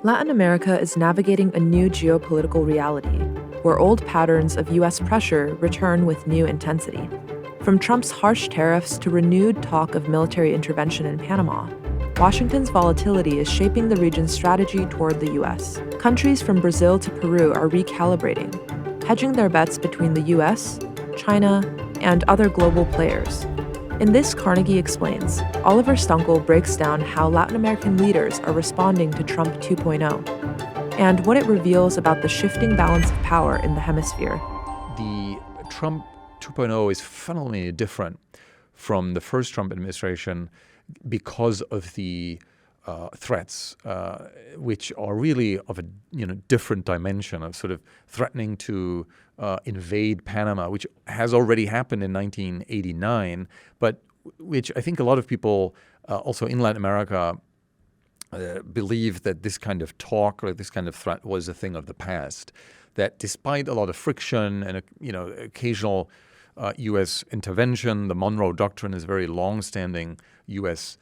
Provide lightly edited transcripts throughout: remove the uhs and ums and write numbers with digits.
Latin America is navigating a new geopolitical reality, where old patterns of U.S. pressure return with new intensity. From Trump's harsh tariffs to renewed talk of military intervention in Panama, Washington's volatility is shaping the region's strategy toward the U.S. Countries from Brazil to Peru are recalibrating, hedging their bets between the U.S., China, and other global players. In this Carnegie Explains, Oliver Stuenkel breaks down how Latin American leaders are responding to Trump 2.0 and what it reveals about the shifting balance of power in the hemisphere. The Trump 2.0 is fundamentally different from the first Trump administration because of the threats, which are really of a different dimension of sort of threatening to invade Panama, which has already happened in 1989, but which I think a lot of people also in Latin America believe that this kind of talk or this kind of threat was a thing of the past. That despite a lot of friction and occasional U.S. intervention, the Monroe Doctrine is a very long-standing U.S.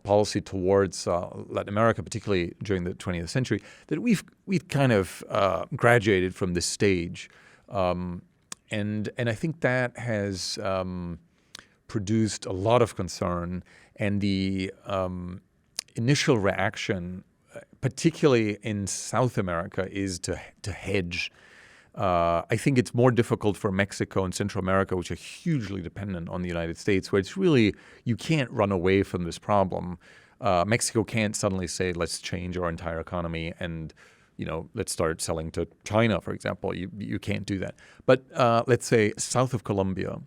Policy towards Latin America, particularly during the 20th century, that we've kind of graduated from this stage, and I think that has produced a lot of concern. And the initial reaction, particularly in South America, is to hedge. I think it's more difficult for Mexico and Central America, which are hugely dependent on the United States, where it's really, you can't run away from this problem. Mexico can't suddenly say, let's change our entire economy and, let's start selling to China, for example. You can't do that. But let's say south of Colombia,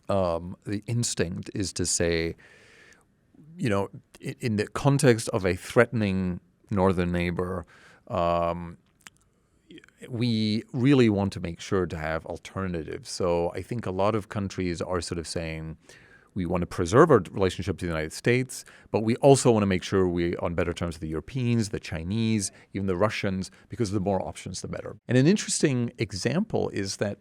the instinct is to say, in the context of a threatening northern neighbor, we really want to make sure to have alternatives. So I think a lot of countries are sort of saying we want to preserve our relationship to the United States, but we also want to make sure we're on better terms with the Europeans, the Chinese, even the Russians, because the more options, the better. And an interesting example is that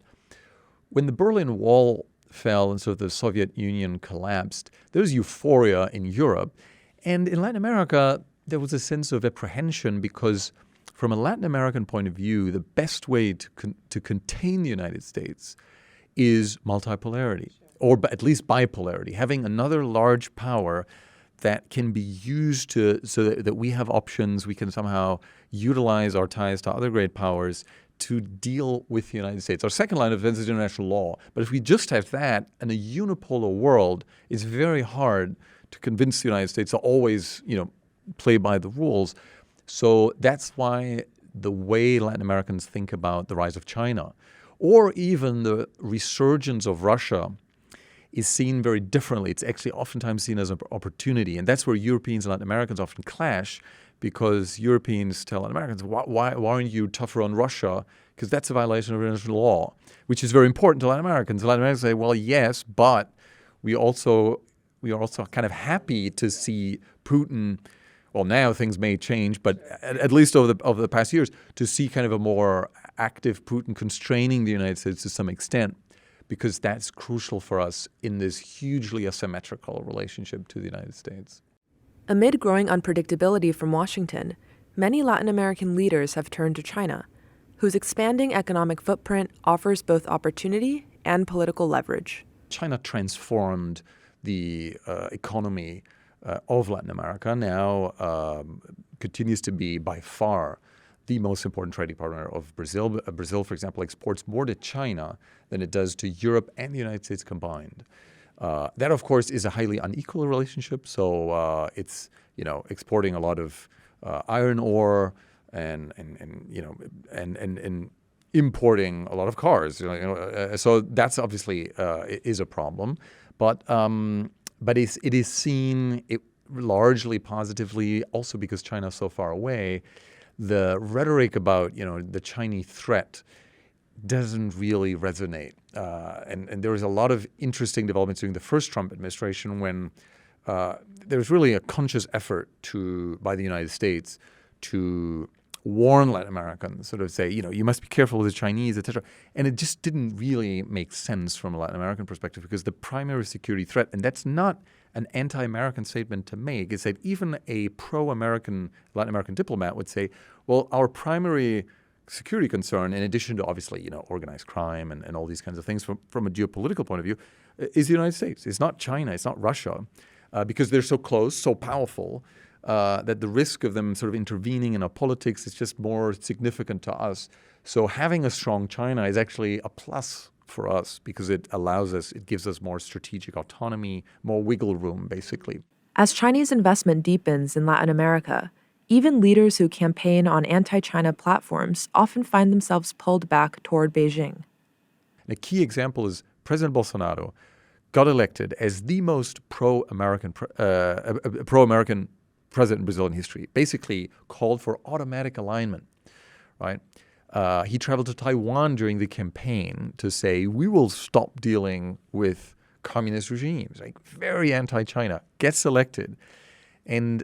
when the Berlin Wall fell and so the Soviet Union collapsed, there was euphoria in Europe. And in Latin America, there was a sense of apprehension because from a Latin American point of view, the best way to contain the United States is multipolarity, or at least bipolarity, having another large power that can be used so that we have options, we can somehow utilize our ties to other great powers to deal with the United States. Our second line of defense is international law. But if we just have that in a unipolar world, it's very hard to convince the United States to always, play by the rules. So that's why the way Latin Americans think about the rise of China or even the resurgence of Russia is seen very differently. It's actually oftentimes seen as an opportunity. And that's where Europeans and Latin Americans often clash, because Europeans tell Latin Americans, why aren't you tougher on Russia? Because that's a violation of international law, which is very important to Latin Americans. Latin Americans say, well, yes, but we are also kind of happy to see Putin. Well, now things may change, but at least over the past years, to see kind of a more active Putin constraining the United States to some extent, because that's crucial for us in this hugely asymmetrical relationship to the United States. Amid growing unpredictability from Washington, many Latin American leaders have turned to China, whose expanding economic footprint offers both opportunity and political leverage. China transformed the economy of Latin America, now continues to be by far the most important trading partner of Brazil. Brazil, for example, exports more to China than it does to Europe and the United States combined. That, of course, is a highly unequal relationship. So it's exporting a lot of iron ore and importing a lot of cars. So that's obviously is a problem. But it is seen largely positively, also because China is so far away. The rhetoric about the Chinese threat doesn't really resonate. And there was a lot of interesting developments during the first Trump administration when there was really a conscious effort by the United States to warn Latin Americans, sort of say, you must be careful with the Chinese, etc. And it just didn't really make sense from a Latin American perspective because the primary security threat, and that's not an anti-American statement to make, is that even a pro-American Latin American diplomat would say, well, our primary security concern, in addition to obviously, organized crime and all these kinds of things from a geopolitical point of view, is the United States. It's not China. It's not Russia, because they're so close, so powerful, that the risk of them sort of intervening in our politics is just more significant to us. So having a strong China is actually a plus for us because it gives us more strategic autonomy, more wiggle room, basically. As Chinese investment deepens in Latin America, even leaders who campaign on anti-China platforms often find themselves pulled back toward Beijing. And a key example is President Bolsonaro got elected as the most pro-American president in Brazil in history, basically called for automatic alignment, right? He traveled to Taiwan during the campaign to say, we will stop dealing with communist regimes, like very anti-China, gets elected. And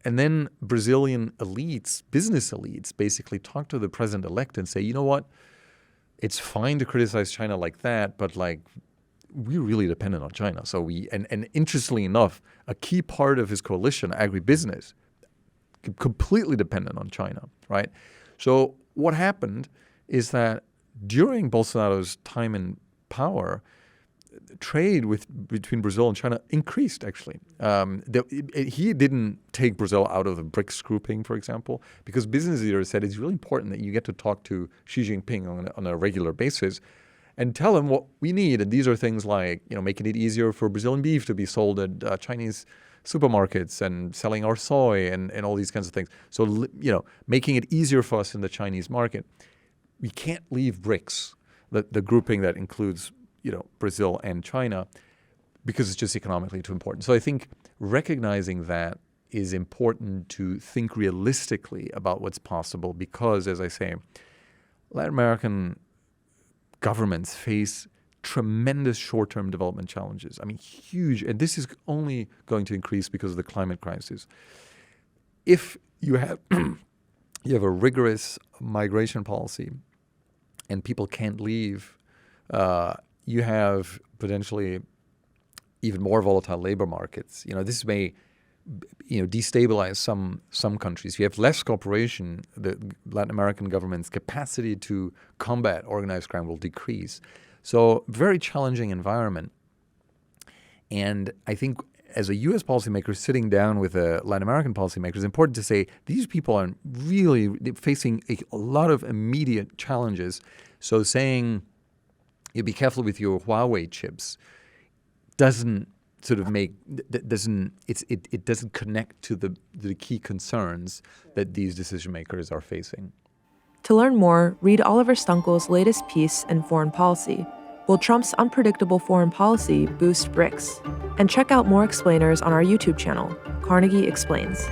then Brazilian elites, business elites, basically talk to the president-elect and say, you know what, it's fine to criticize China like that, but we're really dependent on China. So and interestingly enough, a key part of his coalition, agribusiness, completely dependent on China, right? So what happened is that during Bolsonaro's time in power, trade between Brazil and China increased, actually. He didn't take Brazil out of the BRICS grouping, for example, because business leaders said it's really important that you get to talk to Xi Jinping on a regular basis and tell him what we need. And these are things like, making it easier for Brazilian beef to be sold at Chinese supermarkets and selling our soy and all these kinds of things. So, making it easier for us in the Chinese market. We can't leave BRICS, the grouping that includes, Brazil and China, because it's just economically too important. So I think recognizing that is important to think realistically about what's possible because, as I say, Latin American governments face tremendous short-term development challenges. I mean, huge. And this is only going to increase because of the climate crisis. If you have a rigorous migration policy and people can't leave, you have potentially even more volatile labor markets. This may destabilize some countries. If you have less cooperation, the Latin American government's capacity to combat organized crime will decrease. So very challenging environment. And I think as a U.S. policymaker sitting down with a Latin American policymaker, it's important to say these people are really facing a lot of immediate challenges. So saying you be careful with your Huawei chips doesn't connect to the key concerns that these decision makers are facing. To learn more, read Oliver Stuenkel's latest piece in Foreign Policy, Will Trump's Unpredictable Foreign Policy Boost BRICS? And check out more explainers on our YouTube channel, Carnegie Explains.